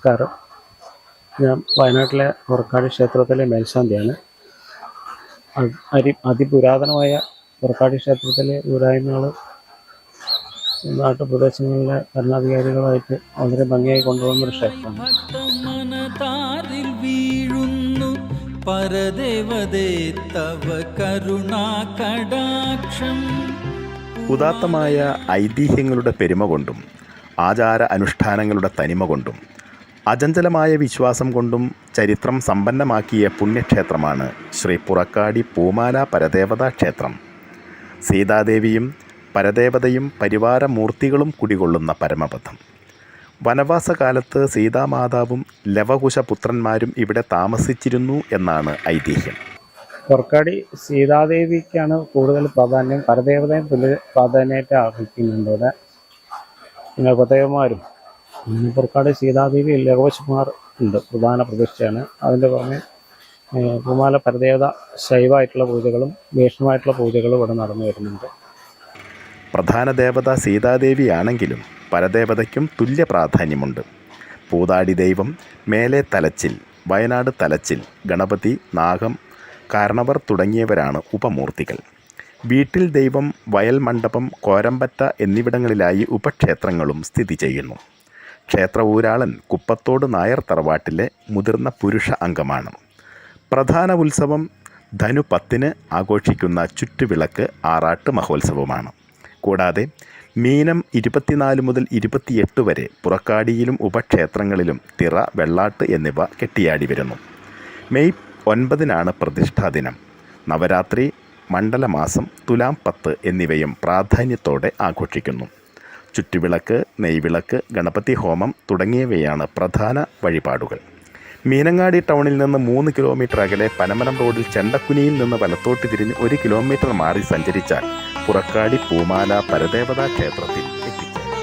നമസ്കാരം. ഞാൻ വയനാട്ടിലെ പുറക്കാടി ക്ഷേത്രത്തിലെ മേൽശാന്തിയാണ്. അതിപുരാതനമായ പുറക്കാടി ക്ഷേത്രത്തിലെ ഊരായ്മകൾ നാട്ടുപ്രദേശങ്ങളിലെ ഭരണാധികാരികളുമായിട്ട് വളരെ ഭംഗിയായി കൊണ്ടുപോകുന്നൊരു ക്ഷേത്രമാണ്. ഉദാത്തമായ ഐതിഹ്യങ്ങളുടെ പെരുമ കൊണ്ടും ആചാര അനുഷ്ഠാനങ്ങളുടെ തനിമ കൊണ്ടും അചഞ്ചലമായ വിശ്വാസം കൊണ്ടും ചരിത്രം സമ്പന്നമാക്കിയ പുണ്യക്ഷേത്രമാണ് ശ്രീ പുറക്കാടി പൂമാല പരദേവതാ ക്ഷേത്രം. സീതാദേവിയും പരദേവതയും പരിവാരമൂർത്തികളും കുടികൊള്ളുന്ന പരമപദം. വനവാസകാലത്ത് സീതാമാതാവും ലവകുശപുത്രന്മാരും ഇവിടെ താമസിച്ചിരുന്നു എന്നാണ് ഐതിഹ്യം. പുറക്കാടി സീതാദേവിക്കാണ് കൂടുതൽ പ്രാധാന്യം. പരദേവതയും തുല്യ പ്രാധാന്യമായിട്ട് അർഹിക്കുന്നുണ്ട് ഇവിടെ. പിന്നെ പ്രദേവന്മാരും പുറക്കാടി സീതാദേവി ലവകുശന്മാർ ഉണ്ട്, പ്രധാന പ്രതിഷ്ഠയാണ്. അതിൻ്റെ പുറമെ പൂമാല പരദേവത ശൈവമായിട്ടുള്ള പൂജകളും വൈഷ്ണവമായിട്ടുള്ള പൂജകളും ഇവിടെ നടന്നു വരുന്നുണ്ട്. പ്രധാന ദേവത സീതാദേവിയാണെങ്കിലും പരദേവതയ്ക്കും തുല്യ പ്രാധാന്യമുണ്ട്. പൂതാടി ദൈവം, മേലെ തലച്ചിൽ, വയനാട് തലച്ചിൽ, ഗണപതി, നാഗം, കാരണവർ തുടങ്ങിയവരാണ് ഉപമൂർത്തികൾ. വീട്ടിൽ ദൈവം, വയൽ മണ്ഡപം, കോരമ്പറ്റ എന്നിവിടങ്ങളിലായി ഉപക്ഷേത്രങ്ങളും സ്ഥിതി ചെയ്യുന്നു. ക്ഷേത്ര ഊരാളൻ കുപ്പത്തോട് നായർ തറവാട്ടിലെ മുതിർന്ന പുരുഷ അംഗമാണ്. പ്രധാന ഉത്സവം ധനു 10 ആഘോഷിക്കുന്ന ചുറ്റുവിളക്ക് ആറാട്ട് മഹോത്സവമാണ്. കൂടാതെ മീനം 24 മുതൽ 28 വരെ പുറക്കാടിയിലും ഉപക്ഷേത്രങ്ങളിലും തിറ, വെള്ളാട്ട് എന്നിവ കെട്ടിയാടി വരുന്നു. മെയ് 9 പ്രതിഷ്ഠാ ദിനം. നവരാത്രി, മണ്ഡലമാസം, തുലാം 10 എന്നിവയും പ്രാധാന്യത്തോടെ ആഘോഷിക്കുന്നു. ചുറ്റുവിളക്ക്, നെയ്വിളക്ക്, ഗണപതി ഹോമം തുടങ്ങിയവയാണ് പ്രധാന വഴിപാടുകൾ. മീനങ്ങാടി ടൗണിൽ നിന്ന് 3 കിലോമീറ്റർ അകലെ പനമരം റോഡിൽ ചെണ്ടക്കുനിയിൽ നിന്ന് വലത്തോട്ട് തിരിഞ്ഞ് 1 കിലോമീറ്റർ മാറി സഞ്ചരിച്ചാൽ പുറക്കാടി പൂമാല പരദേവതാ ക്ഷേത്രത്തിൽ എത്തിച്ചേരും.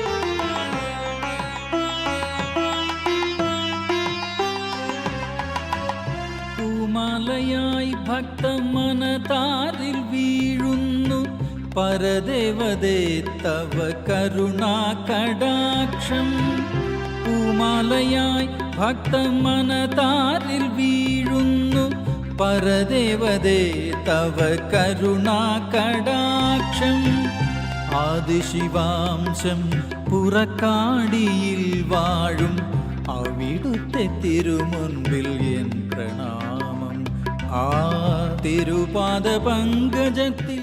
പൂമാലയായി ഭക്തമനതാരിൽ വീഴുന്നു പരദേവതേ തവ കരുണാകടാക്ഷം. പൂമാലയായി ഭക്തമനതാരിൽ വീഴുന്നു പരദേവതേ തവ കരുണാകടാക്ഷം. ആദിശിവാംശം പുറക്കാടിയിൽ വാഴും അവിടുത്തെ തിരുമുൻപിൽ എൻ പ്രണാമം. ആ തിരുപാദ പങ്കജത്തിൽ